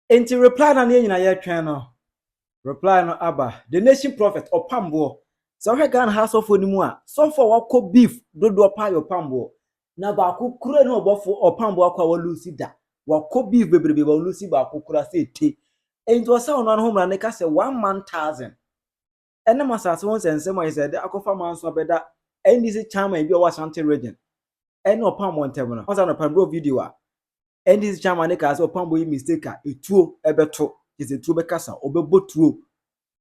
Enti reply na ne nyina ye twen no. Reply no aba. The nation prophet Opambour. So he Ghana house of onimu a. So for wako beef dodo pa Opambour. Na ba ku kura no obofo Opambour akwa wa lucy da. Wako beef bebrebe ba lucy ba ku kura se te. Enti wasa ono no homra ne ka se 1,000. Ene masase won sensem ayi se de akofa manso beda NDC Chairman bi o Ashanti region. Ene Opambour ntem no. Wasa no Opambour video a. NDC Chairman ne ka se Opambour yi mistake a etuo ebeto. Kise etuo bekasa obebo tuo.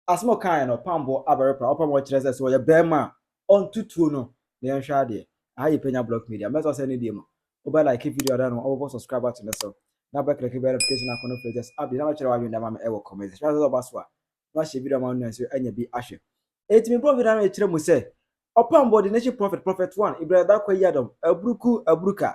Asmo kan no Opambour aberepra Opambour kire se ye bema on tutuo no na yen hwa de. Ayi Penyah block media. Meso se ne die mo. Oba like video da no obo subscribe to the so. Na ba click verification akon no just update na ba kire wa wi ndama e wo comment. Share so ba so a. Na share video ma no so anya bi ahwe. Etimi prophet na e kire mu se Opambour the nation prophet 1 Ibrahim da kwa yadom abruka.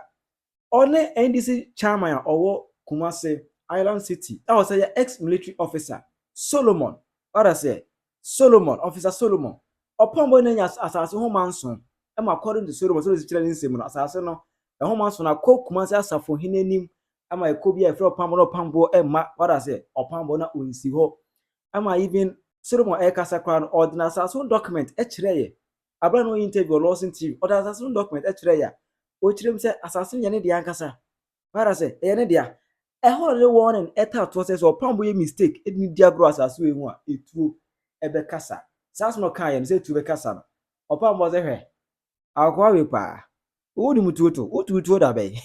One NDC chairman owo Kumasi Island City. That was a ex-military officer Solomon. What I say? Solomon, Officer Solomon. Opambour nenya asase ho manson. Am according to Solomon, so is children nsem no asase no. E ho manson na ko Kumasi asafo hinenim. Am ekobi e fro Opambour emma. What I say? Opambour na onsi ho. Am even Solomon e kasa kwa no ordinary asase document e kire ye. Abra no interview Lawson TV. Ordinary asase document e kire ya. O kire say asase ye ne de ankasa. What I say? E ne de a holiday warning eta to say so Opambour ye mistake e ni diagro asase we hu a etuo ebe kasa sas no kan ye say etuo be kasa no Opambour ze hwe akwa we pa wo ni mutuoto utuo da be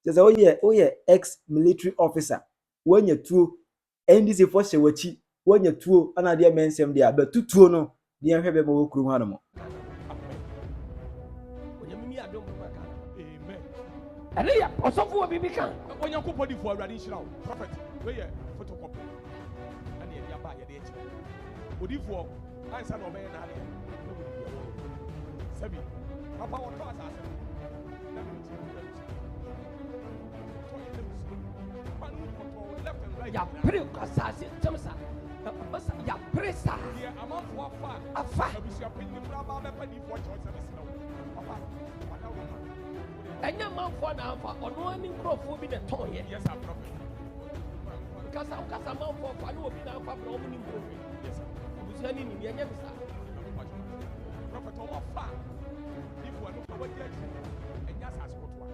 say oye ex military officer wanya tuo NDC for she wachi wanya tuo ana de mensem de aba tutuo no de hwe be ma wo kuru ha no mo and they are also for baby can. When you put it for traditional prophet, where you photocopy and the Yaba Yadi. Would you for answer no man? Sabi, Papa, what was left and right. Ya pretty assassin, Thomas. Ya presa. Yeah, I'm on for a far. I wish you pay the problem penny for choice. Papa, and your mouth for now for one microphone in a toy. Yes, I'm prophet. Because I'm a mouth for fun will be now for opening movie. Yes, sir. Who's running in the end? Prophet Opambour. If you are not what yet, and just ask what one.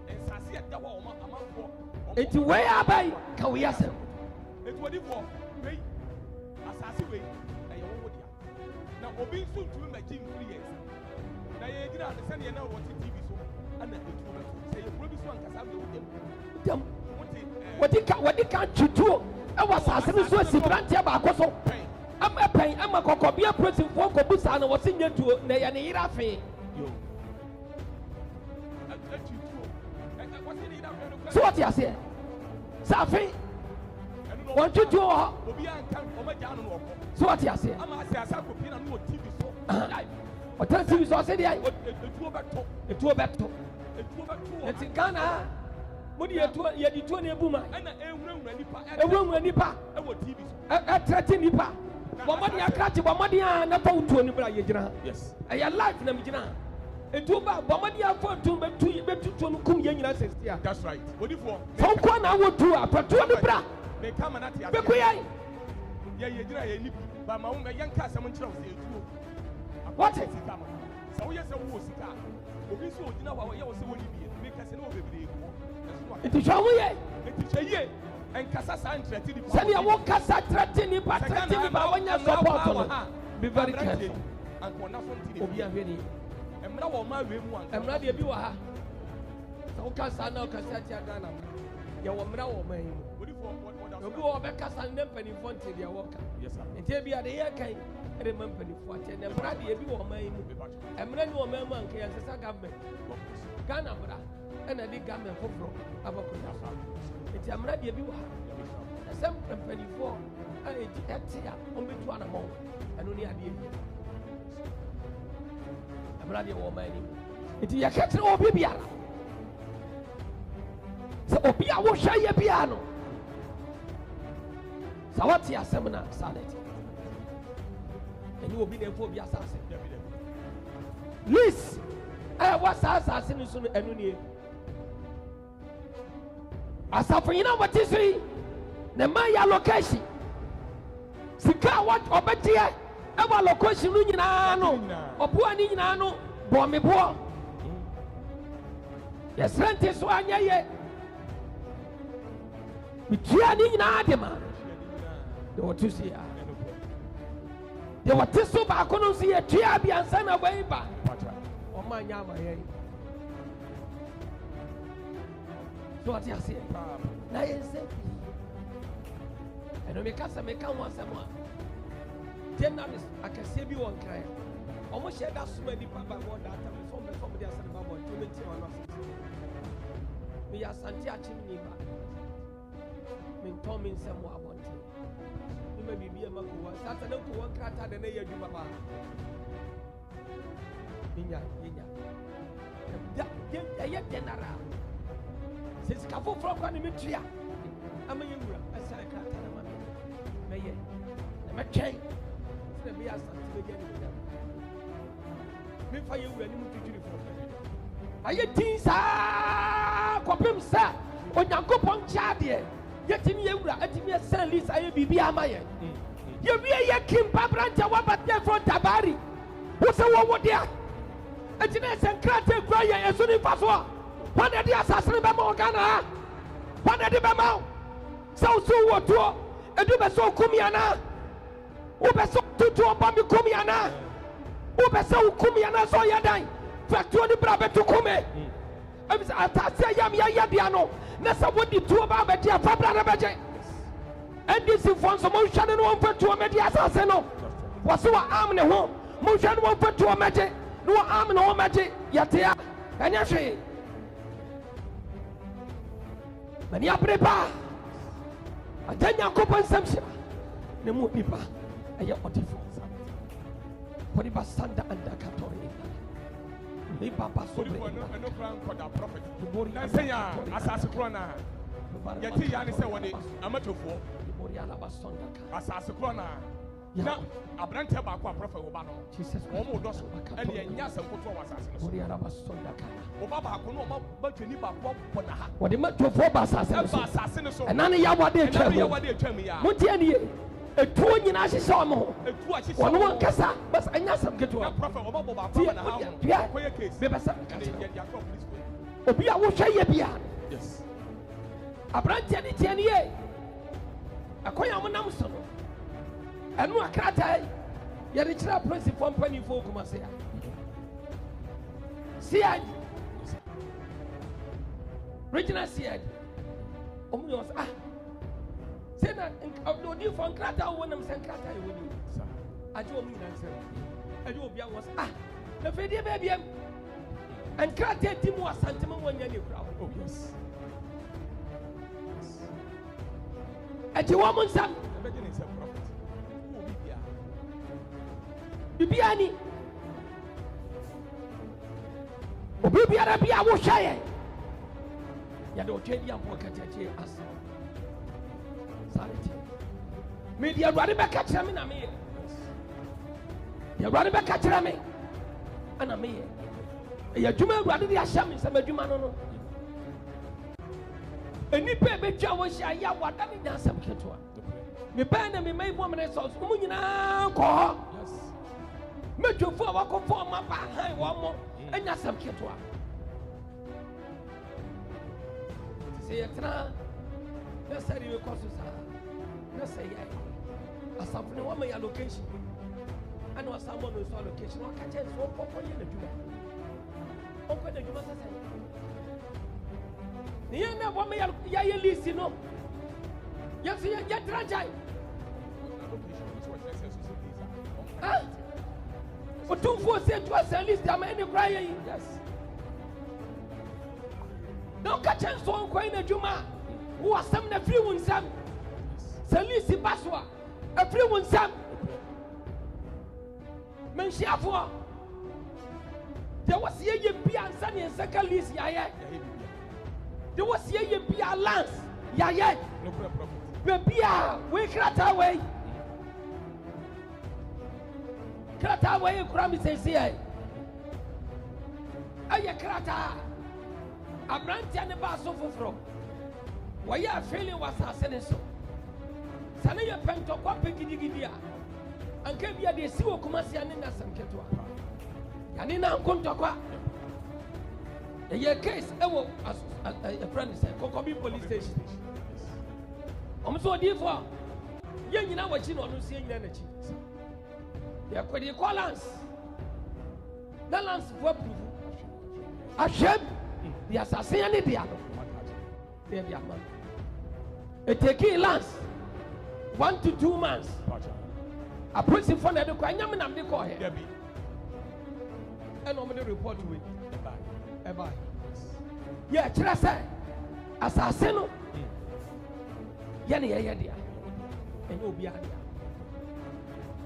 And Sassi at the wall, a month for it's way up by can we ask him? It's what it was. Wait, Assassi way, and you would. Now, Obi soon to my team 3 years. Now, you didn't understand you know what TV so. And the say you probably one because I'm what you can't do? I was asking so si branch about so. I'm a pain, I'm a cocobia prison for Cobus and was in to Nayanirafe. So what you say? Safi? Want you to so what you say? I'm a TV so. What else you saw? Said I it to back to it's in Ghana. What do you do? You did 20 boomer and a room when Nipa, a 30 Nipa. Mamadi akati mamadi na pa utu ni bra yegyina. Yes. Aya life na megyina. Etu ba mamadi afọ tu betu no kum yenyina 60. That's right. Odi for. So kwa na wotu apatu ni bra. Me kama na tia. Be kuyai. Ye yegyina ye ni ba ma wo me yanka asem nkyerɛ wo se etuo. What? So we say wo sika. Obi so ogina wa ye wo se wo ni bi. Me kase na wo bebre ko. It is how ye. It is ye. En kasa sa entreti di. Send you walk kasa threatening but threatening ba when you support on. Be very careful. And kona fonti Obi ahwe emra wo ma we mu an. Emra de bi wa ha. So kasa na kasa tia Ghana. Ye wo mra wo man. Odi for what Obi wo be kasa nem panifo nti de wo ka. Yes sir. Nti bi ade ye kan ere man panifo ate na mra de bi wo man mu. Emra ni wo man mu an ka ya sesa government. Ghana mra ena di government foforo abako na fa. Nti amra de bi wa. Some panifo ene di etia o metu anamo. Eno ni ade bi. Amra de wo man ni. Nti ya ketre obi biara. So obi a wo hwa ye bia no. Sawati asemna sanity. Eni obi na efo bi asase. Lis what asase ni so enu nie. Asafo yina watisiri ne ma ya location sika what obetie ewa location no nyina no oboa ni nyina no bo me bo yes rent so anya ye mitua ni nyina de ma de wotu si ya de wotu so ba ko no si ye tua bi ansa na ba iba o ma nya ma ye so ati ase na ye se eno me kasa me kan wa sama tenamis akase bi won kan omo share da suma di papa mo da ta so me so me dia sana ba mo to me ti wa no me ya santi a chim ni ba me to me nsem wa abonte me ma bibia mako wa sata na ko won krata da na ya du baba ninya da ya tenara sisi ka foforo kwa ni metua ama yewura asa krata na ma me ye na me twɛn na be asante be gya ni da me fa yewura ni mu twitwiri fo aye tin sa kopem sa onyankopɔn kyade yetimi yewura atimi asan list aye bibi ama ye ye wie ye kim pabranta wa batte fro tabari wo se wo wo dia etine sen krata kura ye esu ni fa so a wana dia asasene be ma ogana ha wana de be ma so wo to edu be so kumiana ube so tutu oba mi kumiana ube so kumiana so yadan fatuo ni bra betu kume ebisa atase yam ya dia no na sa wodi tu oba be dia fa bra na beje NDC fon so mo hwane no won fatuo me dia asase no waso wa am ne ho mo hwane won fatuo meje no wa am ne ho meje yatea anya hwe mani aprepa atanya kopon samsha ne mu nipa aye odifo kodi basanda anda katori ni papa sobre no plan for the prophet na senya asase krona yati ya ne se woni amatofo asase krona na abrante ba kwa prophet wo ba no wo mo do so ene enya sankoto wa asase no wo ba ba ko no ma batwani ba ko bona ha wo de matofo ba asase no so enane ya wade atwam ya muti ene etuo nyina hyehyɛ ɔmo wɔn wɔn kasa bas anya sam ketewa bebasa obi a wohwɛ yɛ bia aberanteɛ ne tiɛ ne yɛ akɔyɛ a monam so no ɛno akrataa yɛde kyerɛ apolisifoɔ mpanimfoɔ kuma se a CID regional CID ɔmo yɛ ɔsɛ sena odi for nkrata wo nam sen nkrata ye woni aje o mu nyina nsem aje obi a wo na fedie ba biem nkrata di mu asante mo nya ne kura oh yes aje wo mu nsam be je ne nsam prophet wo bibia ni obi biara bia wo hwaye ya de o twedi ampo kachache asa me dia ruade be catch me na me dia ruade be catch me ana me ya djuma ruade dia hya me se madjuma no eni pe be twa wo hya ya wada me nyansam ketoa me ba na me mai bo me so mu nyina ko yes me djofo wa ko fo ma ba han wo mo anyasam ketoa se yetra na sari we ko so sa na say asafune wa my allocation and was someone who's allocation or catch it so for you the juma onko the juma say ni na wa me ya list no yes ya tranjai o tu for say to us list am any cry yes no catch it so onko in the juma who are some the free one some Salisi baswa everyone sam menshafo there was ye bia ansani en second list yaye there was ye bia lance yaye no prophet be bia we krata we kura mi sensi ai aye krata abrante ne ba so foforo wa ya feeling was asene so sane ye pento kwa pegidigidi a anka bia de si wo kumasi ane na samketo a yani na nkonto kwa ye case ewo a friend say Kokobi police station omso odifo ye nyina wachi no no sie nyina na chi ye kwedi lance na lance for proof ahwem the assassin ane dia no they be man it take lance 1 to 2 months a person for na de kwa nyam nam de ko he and on the report with bye yeah kira say assassin no ye ne ye dia and obi adia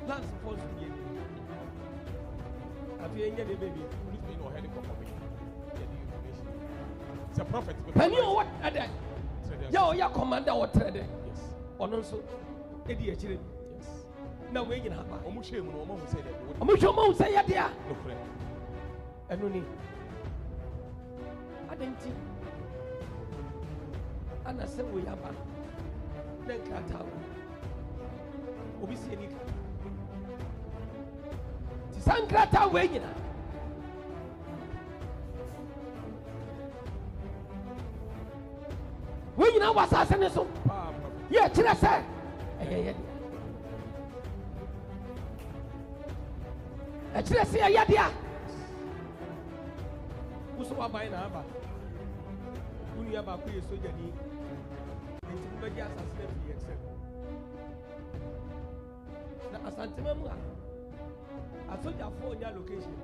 lance for to be afi enye de baby police be no helicopter me the information it's a prophet Penyah what ada ya commander what trade yes ono so edi akire yes na we nyina ba omu hwe mu no omu say that omu hwe mu say ya dia no kure eno ni adenti ana se we ya ba na nkata obi sie ni ka ti sankrata we nyina we nyina wasase ne so ye kire se ye e kire se ye dia uso wa bai na aba unu ya ba ku ye soja ni enti mu be asase na fi excel na asantema mu a soja for nya location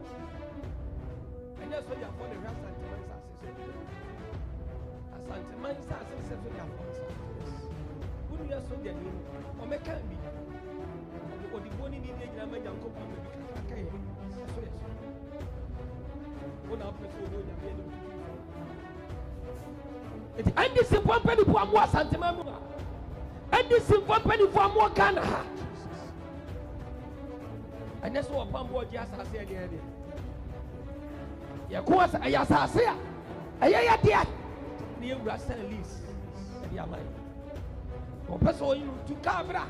anya soja for the asantema asase se soja for unu ya soja ni o me kan bi o di boni ni de nyina ma nyanko pa me bi kaka ye so yes una peso do nya me ni eti NDC company for amu asantema mu NDC company for amu Ghana ha anya so Opambour ji asase e de ye ko asase a ya dia ni ewura san lease e dia mai o peso yin tu kabra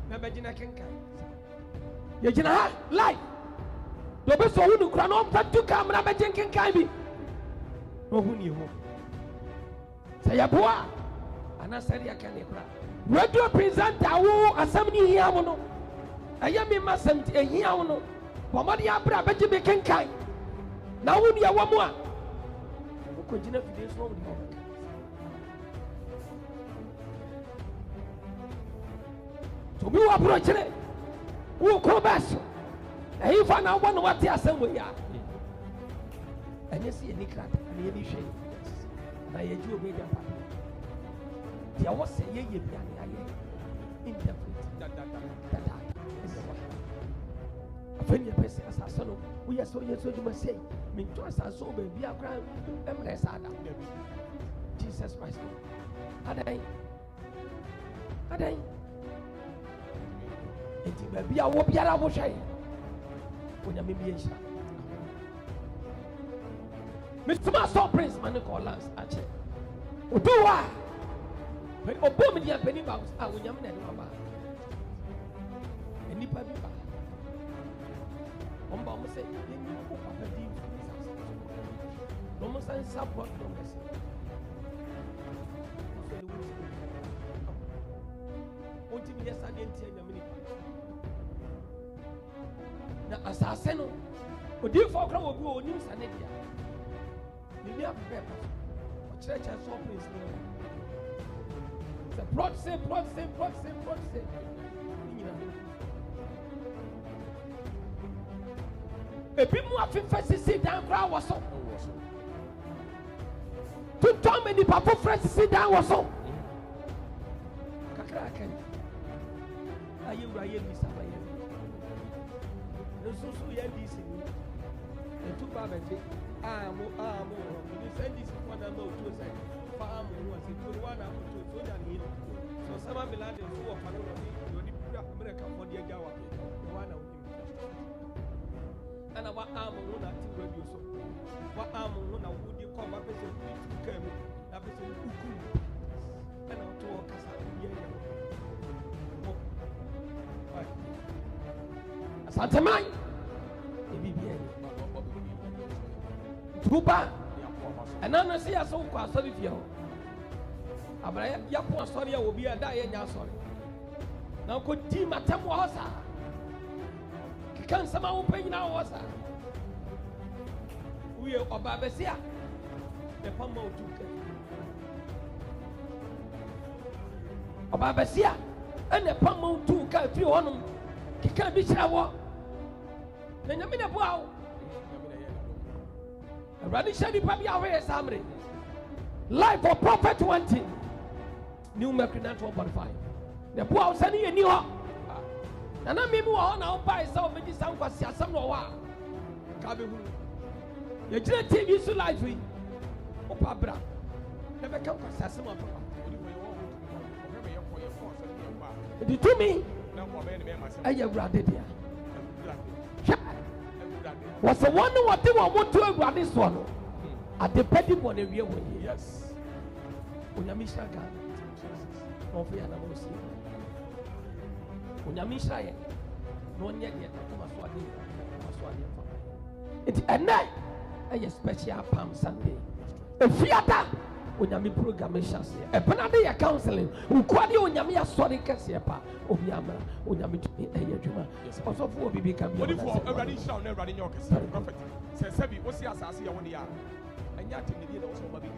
na be gina kenka ye gina ha live do be so hu kura no pa tu kamera be gina kenka bi no hu ni ho say aboa ana sari aka ne kura radio presenter wo asam ni hia mo no aya mi masam ti hia wo no bomadi abra be gina kenka na hu ni ya wo mo a ko gina video so wo ni ho to be wa bro kire wo ko baso e fa na wo no wate asem we ya anya si eni krata na ye ni hwe na ye ji obi da pa dia wo se ye ye bia na ye interpret da afeni pese asase no wo ye so juma sei min to asase o be bia kra emre sada Jesus Christ adai enti baby a wo biara wo hwe onya me bi ehira Mr. Stop Prince man call Lance ache oduwa obo me dia pani ba a onya me na de ba enipa bi ba omba mo say eni ko papa di no mo san support no mo say onti mi yesa de enti anya me na asase no odi for kra obi o nim sane dia ni dia pepa o church and so place no se plot say ebi mu afifa sisi dan kra wo so to tell me ni papa fresh sisi dan wo so kakra kan ayi ura ye mi sa ba ye so ya NDC ni etu ba be je amu ni NDC kwa na no to say fa amu no say to one amu to so ya ni so sama bilade so wo fa no ni pura America for dia jawa one amu ana wa amu no na ti radio so wa amu no na wudi ko ba be se ku kamu na be se ku ana to kasa ye Santaman, Tuba, and then I see a so quite sorry for you. Abra Yapo sorry will be a die now sorry. Now could team at Tamuasa. Can someone open now was we are Obabesia, the Pomo Obabesia, and the Pomo 2 can feel on them. He can't be shower. Then I'm in a wow. A radical Papi away Samri. Life for Prophet 20. New Mercury 1.5. The poor Sunny and New York. And I'm maybe on our buy so many sound was some no. Kabu. You didn't take you so lightly. Opabra. Never come for Sassama. Did to me? I have ratted here. Was the one what they want to have this one at the petty one every way. Yes. Unyamisha Ghana. No fear, no see. Unyamisha, no yet it's a night, a special Palm Sunday. A theater, Unyami programmation, a Panada counseling, Ukwadi Unyamia Sonic Casiepa, Unyama, Unyami to be a Yajuma. Also, for we become what if already shall never in your prophet. Says Sebi, what's the assassin on the yard? And yet, in the year also, Baby.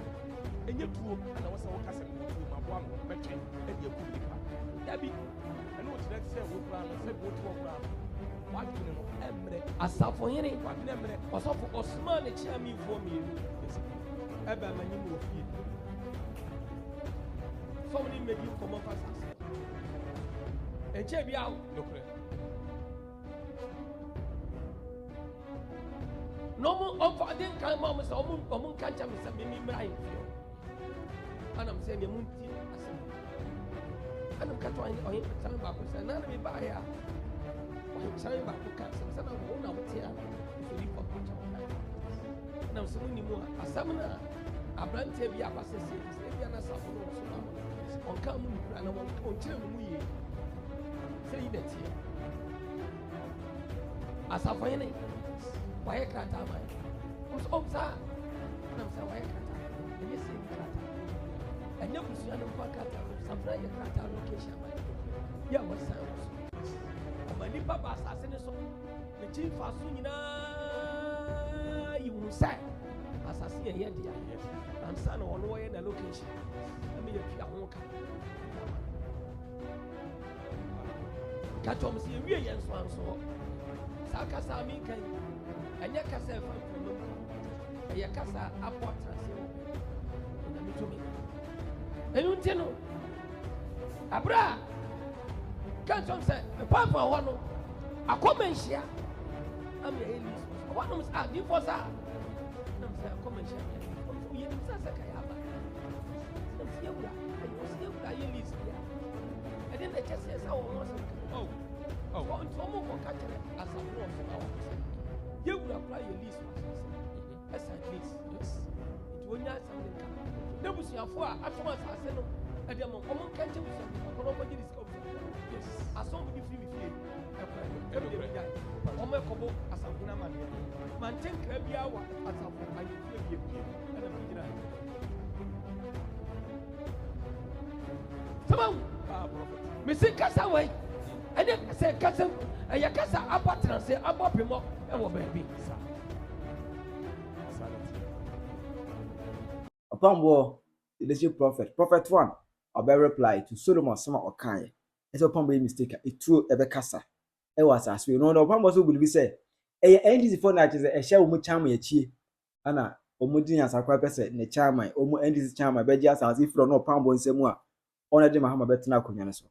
And you two, and I was a cousin to my one metric, and you could be Debbie. I know what that said, what plan, said what to plan. What do you know? Asaf for any one memory, or so for Osman, a chairman for me. Ever many move here. So many made you come up as and check me out. No more of I didn't come on, so Omun can't tell me something right. And I'm saying, you and I'm catching on him, telling about and none of me by here. I'm telling about the cancer, and I'm going out here to leave for Punch. And I'm so many more. A summoner, a brand TV, a passes, if you're not suffering, on come and I won't tell me. Say that here. As a finding, why a cat am I? Who's over? And I'm saying, why a cat? And you say, and you see an Opakata, some brand location. Yeah, what sounds? My Nipa assassin, the chief Fasuna, you will say, assassin, yet, and son on way in the location. I mean, if you are walking, catch on, see, we are so. Sakasa Mika, and Yakasa from Yakasa Aport, and to me. And you tell Abra. Can't say, apart from one, a comment share. I'm a Eeii. One of us, you was a comment share. You didn't say, I didn't just say, oh, for catching it as a war. You will apply your lease. As a lease, yes. It will not something. There was your four, afterwards, I said, and the moment catching something, yes. As somebody free with you, every guy. Ome kobo asafuna man. Manten krabia wa asafu ayi fie and a bigina. Come prophet. Missing kasa way. And then say kasa ya kasa apatran say abopimo e wo baby. Opambour, the prophet. Prophet 1, I'll reply to Solomon Sama Okai. It's Opambour mistake. It true Ebekasa. It was as we know. Opambour so will be said. NDC for night is a share with Chama Chi. Anna, Omudin as a quite person, the Chama, NDC Chairman, Bejas as if no Opambour in Semua. Honor them Mahama Betina Kunyanaso.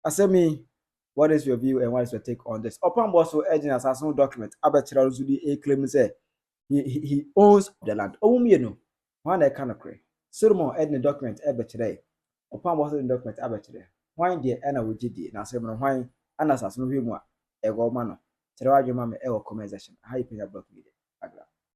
As me, what is your view and what is your take on this? Opambour so urging us as no document. Abachara Zudi a claim say he owns the land. Oh, me no. One I can't agree. Solomon edit document today. Opambour so document today. Why dear Anna with GD now say why Anna as no humor a go mano. Tell you, mamma, comment section. How you pay your block media.